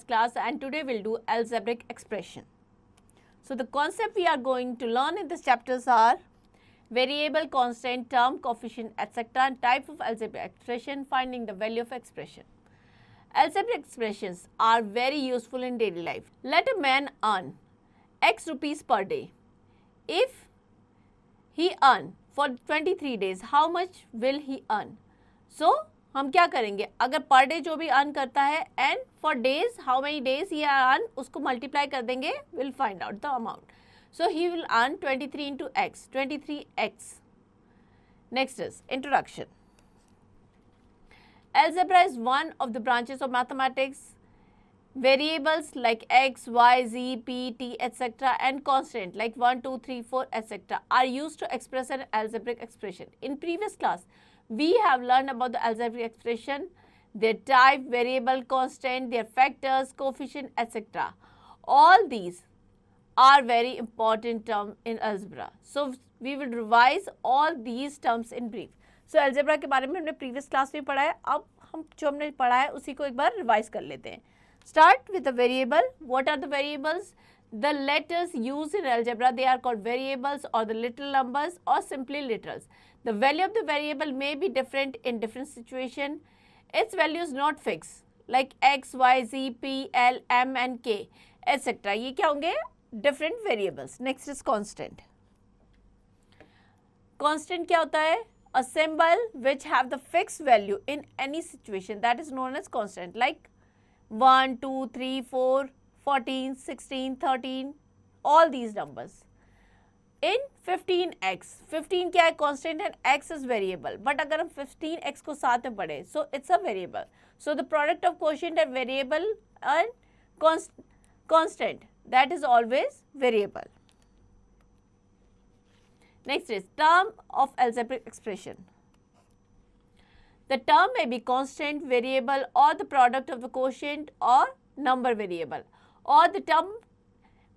maths class, and today we'll do algebraic expression. So the concept we are going to learn in this chapters are variable, constant, term, coefficient, etc. and type of algebraic expression, finding the value of expression. Algebraic expressions are very useful in daily life. Let a man earn X rupees per day. If he earn for 23 days, how much will he earn? So हम क्या करेंगे, अगर per day जो भी earn करता है and for days how many days he earn, उसको multiply कर देंगे, will find out the amount. So he will earn 23 into x, 23x. Next is introduction. Algebra is one of the branches of mathematics. Variables like x, y, z, p, t, etc. and constant like 1, 2, 3, 4, etc. are used to express an algebraic expression. In previous class, we have learned about the algebraic expression, their type, variable, constant, their factors, coefficient, etc. All these are very important terms in algebra. So we will revise all these terms in brief. So algebra के बारे में हमने previous class में पढ़ा है. अब हम जो हमने पढ़ा है उसी को एक बार revise कर लेते हैं. Start with the variable. What are the variables? The letters used in algebra, they are called variables or the little numbers or simply literals. The value of the variable may be different in different situation. Its value is not fixed like x, y, z, p, l, m and k etc. ये क्या होंगे? Different variables. Next is constant. Constant क्या होता है? A symbol which have the fixed value in any situation, that is known as constant, like 1, 2, 3, 4, 14, 16, 13, all these numbers. In 15x, 15 क्या है? Constant and x is variable. But अगर हम 15x को साथ में पढ़े, so it's a variable. So the product of quotient and variable and constant, that is always variable. Next is term of algebraic expression. The term may be constant, variable or the product of the quotient or number variable. Or the term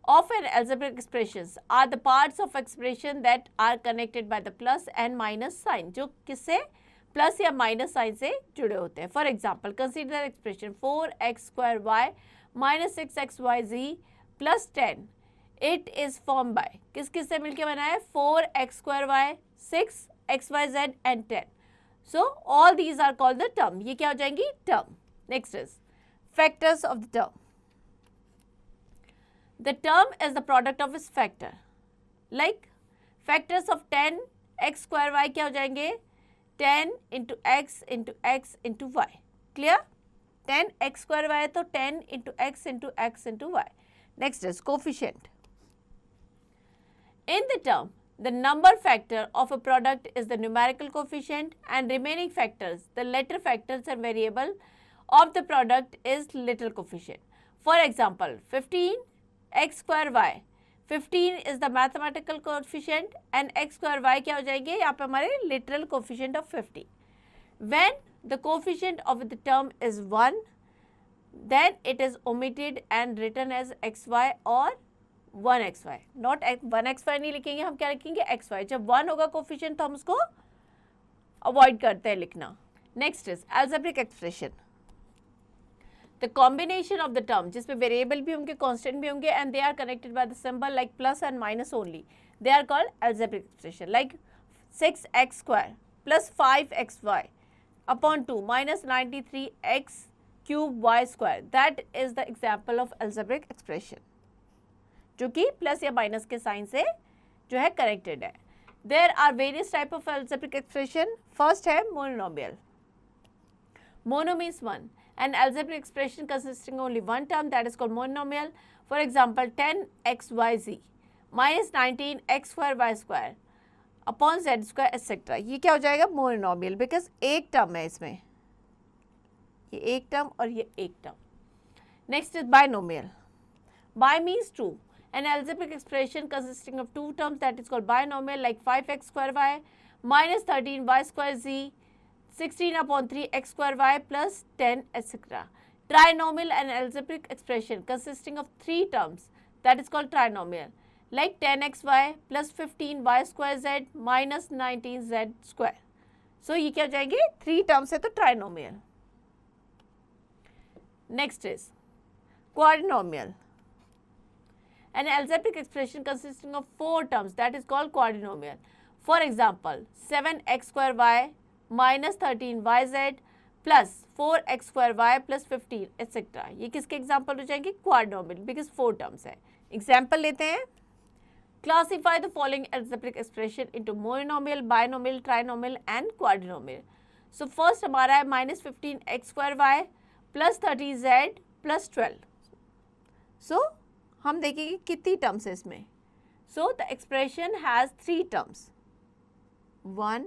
of an algebraic expressions are the parts of expression that are connected by the plus and minus sign, जो किससे plus या minus sign से जुड़े होते हैं. For example, consider expression 4x square y minus 6xyz plus 10. It is formed by किस किस से मिलके बना है? 4x square y, 6xyz and 10. So all these are called the term. ये क्या हो जाएंगी? Term. Next is factors of the term. The term is the product of its factor. Like factors of 10 x square y क्या हो जाएंगे? 10 into x into x into y. Clear? 10 x square y है तो 10 into x into y. Next is coefficient. In the term, the number factor of a product is the numerical coefficient and remaining factors, the letter factors and variable of the product is little coefficient. For example, 15 x square y. 15 is the mathematical coefficient and x square y क्या हो जाएंगे? यहाँ पे हमारे literal coefficient of 50. When the coefficient of the term is 1, then it is omitted and written as xy or 1xy. Not 1xy नहीं लिखेंगे, हम क्या लिखेंगे? xy. जब 1 होगा coefficient तो हम उसको avoid करते हैं लिखना. Next is algebraic expression. The combination of the term जिसमें variable भी होंगे, constant भी होंगे and they are connected by the symbol like plus and minus only. They are called algebraic expression like 6x square plus 5xy upon 2 minus 93x cube y square. That is the example of algebraic expression जो कि plus या minus के sign से जो है connected है. There are various type of algebraic expression. First है monomial. Mono means one. An algebraic expression consisting only one term, that is called monomial. For example, 10xyz minus 19x square y square upon z square etc. ये क्या हो जाएगा? monomial, because एक term है इसमें, ये एक टर्म और ये एक term. Next is binomial. Bi means two. An algebraic expression consisting of two terms, that is called binomial, like 5x square y minus 13y square z 16 upon 3x square y plus 10 etc. Trinomial, an algebraic expression consisting of three terms, that is called trinomial, like 10xy plus 15y square z minus 19z square. So ये क्या हो जाएंगे? Three terms है तो trinomial. Next is quadrinomial. An algebraic expression consisting of 4 terms, that is called quadrinomial. For example, 7x square y minus 13yz plus 4x square y plus 15 etc. ये किसके example हो जाएंगे? क्वाड्रिनोमियल, बिकॉज 4 टर्म्स है. Example लेते हैं. Classify the following algebraic expression into monomial, binomial, trinomial and quadrinomial. So first हमारा है minus 15x square y plus 30z plus 12. So हम देखेंगे कितनी टर्म्स है इसमें. So the expression has 3 terms, 1,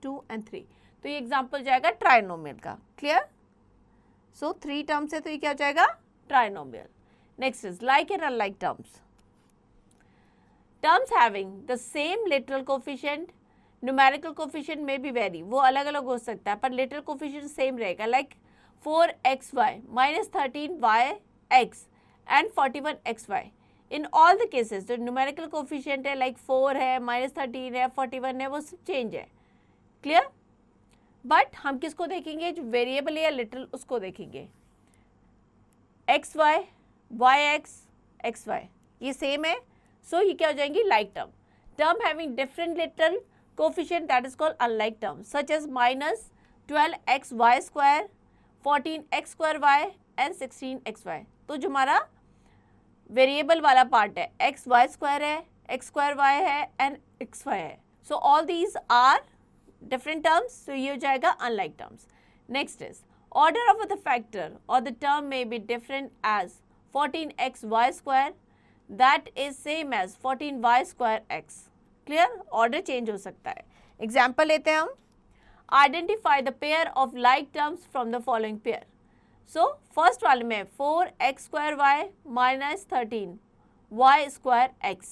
2 and 3. तो ये एग्जाम्पल जाएगा ट्राइनोमियल का. क्लियर? सो 3 टर्म्स है तो ये क्या हो जाएगा? Trinomial. Next is like and unlike terms. Terms having the same literal coefficient, numerical coefficient में भी वेरी, वो अलग अलग हो सकता है पर लिटरल कोफिशिएंट सेम रहेगा. Like 4xy minus 13yx and 41xy. In all the cases जो numerical coefficient है like 4 है, minus 13 है, 41 है, वो सब चेंज है. क्लियर? बट हम किसको देखेंगे? जो वेरिएबल है या लिटरल, उसको देखेंगे. xy, yx, xy ये सेम है, सो ये क्या हो जाएंगी? Like term. Term having different literal coefficient that is called unlike term, such as minus 12xy square, 14x square y and 16xy. तो जो हमारा वेरिएबल वाला पार्ट है एक्स वाई स्क्वायर है, एक्स स्क्वायर वाई है एंड एक्स वाई है. So all these are different terms, so ये हो जाएगा unlike terms. Next is order of the factor or the term may be different as 14xy square that is same as 14y square x. Clear? Order change हो सकता है. Example लेते हैं हम. Identify the pair of like terms from the following pair. So first वाले में 4x square y minus 13y square x,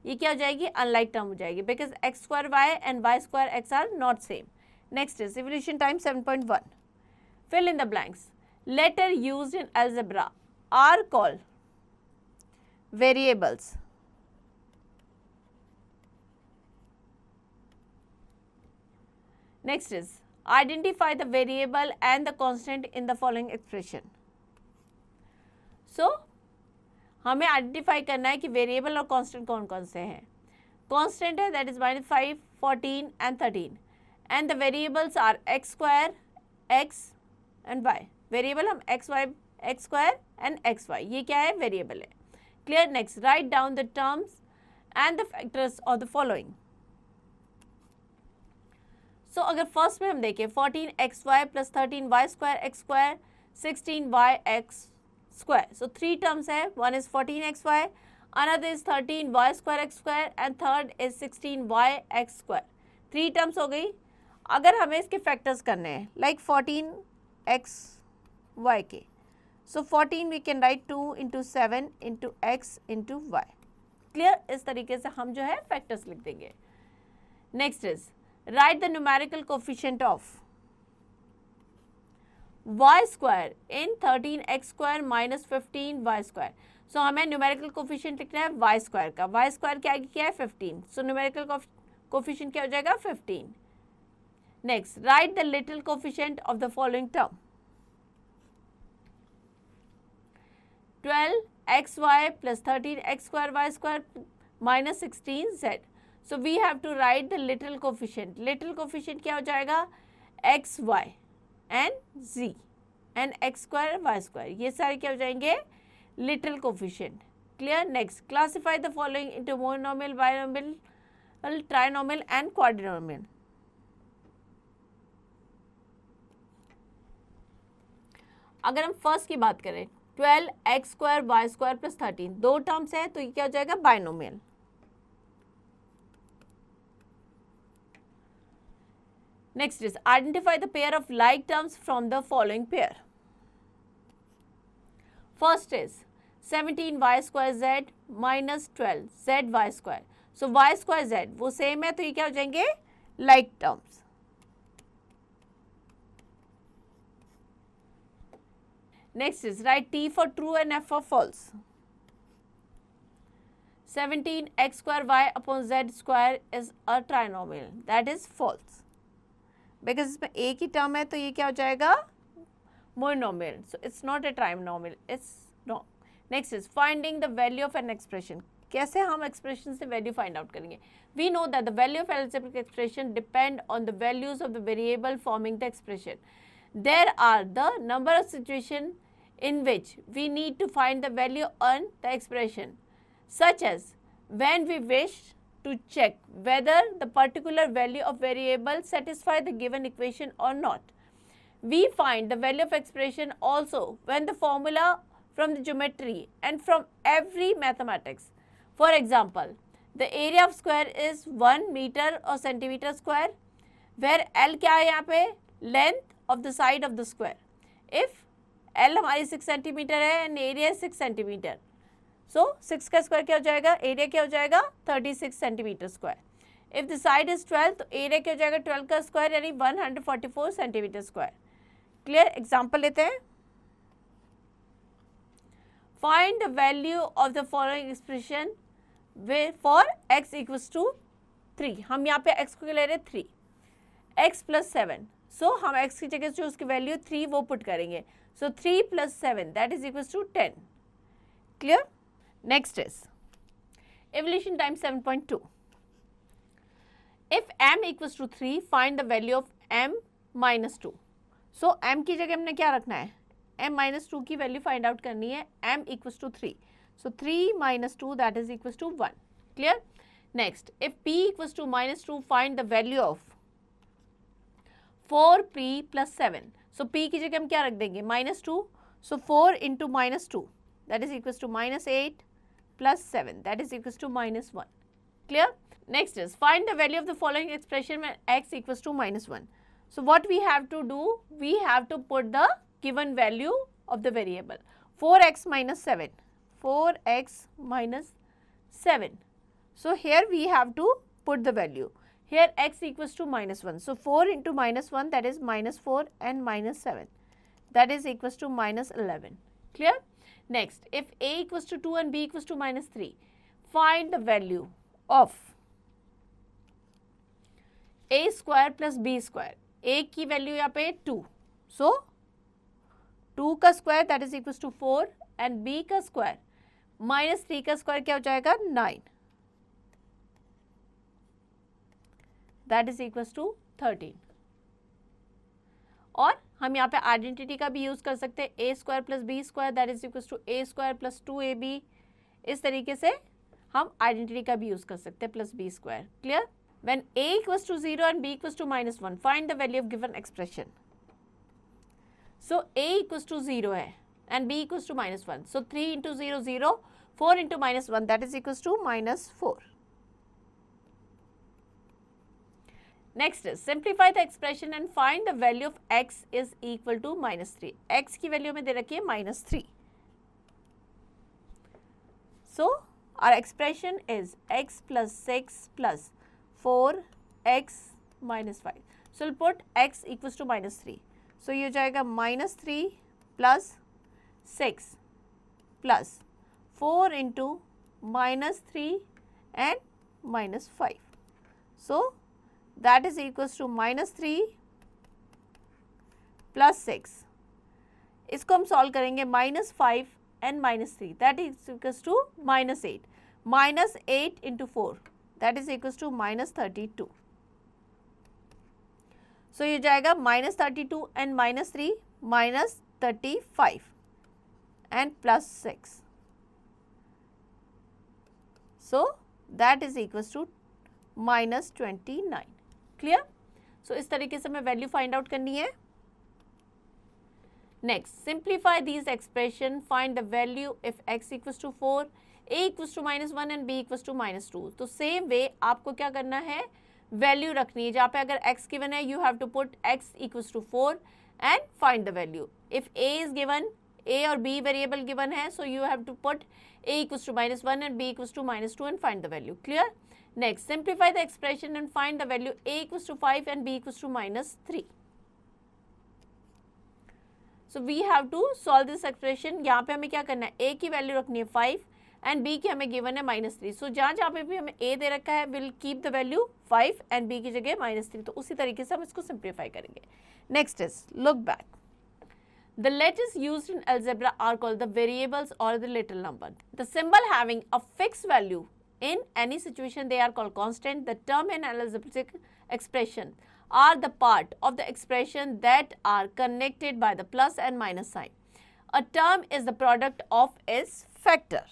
ये क्या हो जाएगी? अनलाइक टर्म हो जाएगी because x square y and y square x are not same. Next is revolution time 7.1. Fill in the blanks. Letter used in algebra are called variables. Next is identify the variable and the constant in the following expression. So हमें identify करना है कि variable और constant कौन कौन से हैं. Constant है that is -5, 14 and 13 and the variables are x square, x and y. Variable हम x स्क्वायर एंड xy, ये क्या है? वेरिएबल है. Clear? Next, right down the terms and the factors of the following. So अगर first में हम देखें 14xy plus 13y square x square 16yx square. So 3 terms है. One is 14xy, another is 13y square x square and third is 16yx square. 3 terms हो गई. अगर हमें इसके फैक्टर्स करने हैं लाइक 14xy के, so 14 we can write 2 into 7 into x into y. Clear? इस तरीके से हम जो है फैक्टर्स लिख देंगे. Next is write the numerical coefficient of y square in 13x square minus 15y square. So हमें numerical coefficient लिखना है y square का. y square क्या है? 15. So numerical coefficient क्या हो जाएगा? 15. Next, write the literal coefficient of the following term. 12xy plus 13x square y square minus 16z. So we have to write the literal coefficient. Literal coefficient क्या हो जाएगा? x, y and z and x square y square. ये सारे क्या हो जाएंगे? literal coefficient. Clear? Next, classify the following into monomial, binomial, trinomial and quadrinomial. अगर हम फर्स्ट की बात करें 12x square y square plus 13, 2 terms है तो ये क्या हो जाएगा? Binomial. Next is identify the pair of like terms from the following pair. First is 17y square z minus 12 zy square. So y square z वो same है तो ये क्या हो जाएंगे? like terms. Next is write t for true and f for false. 17x square y upon z square is a trinomial, that is false. Because इसमें एक ही term है तो ये क्या हो जाएगा? Monomial. So it's not a trinomial, it's Wrong. Next is finding the value of an expression. कैसे हम expression से value find out करेंगे? We know that the value of algebraic expression depend on the values of the variable forming the expression. There are the number of situations in which we need to find the value on the expression, such as when we wish to check whether the particular value of variable satisfy the given equation or not. We find the value of expression also when the formula from the geometry and from every mathematics. For example, the area of square is 1 meter or centimeter square, where L क्या है यहाँ पे? Length of the side of the square. If L हमारी 6 centimetre है and area is 6 centimetre, so 6 का square क्या हो जाएगा? एरिया क्या हो जाएगा? 36 centimetre square. If the side is 12 तो एरिया क्या हो जाएगा? 12 का स्क्वायर यानी 144 सेंटीमीटर स्क्वायर. क्लियर? एग्जाम्पल लेते हैं. Find the value of the following expression for x equals to 3. हम यहाँ पे x को ले रहे 3, x plus 7. So हम x की जगह जो उसकी वैल्यू 3 वो पुट करेंगे. So 3 plus 7 that is equals to 10. Clear? Next is evolution times 7.2. If m equals to 3, find the value of m minus 2. So m की जगह हमने क्या रखना है? m minus 2 की वैल्यू फाइंड आउट करनी है. m equals to 3. So 3 minus 2 that is equals to 1. Clear? Next, if p equals to minus 2, find the value of 4p plus 7. So p की जगह हम क्या रख देंगे? minus 2. So 4 into minus 2 that is equals to minus 8 plus 7 that is equals to minus 1. Clear? Next is find the value of the following expression when x equals to minus 1. So what we have to do? We have to put the given value of the variable. 4x minus 7. 4x minus 7. So here we have to put the value. Here x equals to minus 1. So 4 into minus 1 that is minus 4 and minus 7. That is equals to minus 11. Clear? Next, if a equals to 2 and b equals to minus 3, find the value of a square plus b square. a की value यहाँ पे 2. So 2 का square that is equals to 4 and b का square minus 3 का square क्या हो जाएगा? 9. That is equals to 13. और हम यहाँ पे आइडेंटिटी का भी यूज कर सकते हैं. A square plus b square that is equals to a square plus 2ab. इस तरीके से हम आइडेंटिटी का भी यूज कर सकते हैं plus b square. Clear? When a equals to 0 and b equals to minus 1, find the value of given expression. So a equals to 0 है and b equals to minus 1. So 3 into 0 0, 4 into minus 1 that is equals to minus 4. Next is simplify the expression and find the value of x is equal to minus 3. x की value में दे रखी है minus 3. So our expression is x plus 6 plus 4x minus 5. So we'll put x equals to minus 3. So ये हो जाएगा minus 3 plus 6 plus 4 into minus 3 and minus 5. So that is equals to minus 3 plus 6. इसको हम solve करेंगे. minus 5 and minus 3 that is equals to minus 8. minus 8 into 4 that is equals to minus 32. So ये जाएगा minus 32 and minus 3 minus 35 and plus 6. So that is equals to minus 29. Clear? So इस तरीके से हमें value find out करनी है. Next, simplify these expression, find the value if x equals to 4, a equals to minus 1 and b equals to minus 2. तो same way आपको क्या करना है? वैल्यू रखनी है. जहाँ पे अगर x गिवन है you have to put x equals to 4 and find the value. If a is given, a और b वेरिएबल गिवन है, so you have to put a equals to minus 1 and b equals to minus 2 and find the value. Clear? Next, simplify the expression and find the value a equals to 5 and b equals to minus 3. So we have to solve this expression. यहाँ पे हमें क्या करना है? a की value रखनी है 5 and b की हमें गिवन है minus 3. So जहाँ पे भी हमें a दे रखा है we'll keep the value 5 and b की जगह minus 3. तो उसी तरीके से हम इसको simplify करेंगे. Next is look back. The letters used in algebra are called the variables or the little number. The symbol having a fixed value in any situation, they are called constant. The term in algebraic expression are the part of the expression that are connected by the plus and minus sign. A term is the product of its factor.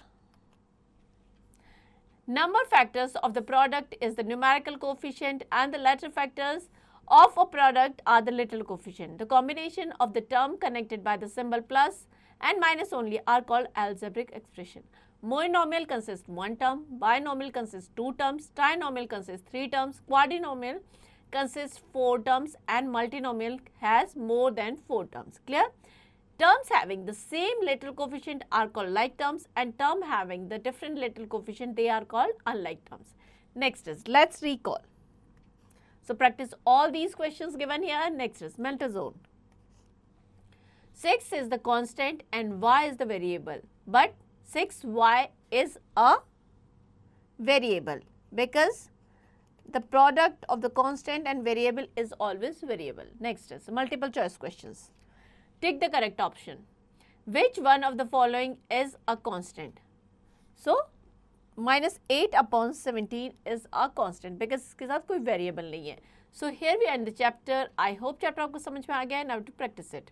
Number factors of the product is the numerical coefficient, and the letter factors of a product are the little coefficient. The combination of the term connected by the symbol plus and minus only are called algebraic expression. Monomial consists one term, binomial consists two terms, trinomial consists three terms, quadrinomial consists four terms, and multinomial has more than four terms. Clear? Terms having the same little coefficient are called like terms, and term having the different little coefficient, they are called unlike terms. Next is, let's recall. So practice all these questions given here. Next is mental zone. 6 is the constant and y is the variable, but 6y is a variable because the product of the constant and variable is always variable. Next is multiple choice questions. Take the correct option. Which one of the following is a constant? So, -8 upon 17 is a constant because इसके साथ कोई variable नहीं है. So, here we end the chapter. I hope chapter आपको समझ में आ गया है. Now to practice it.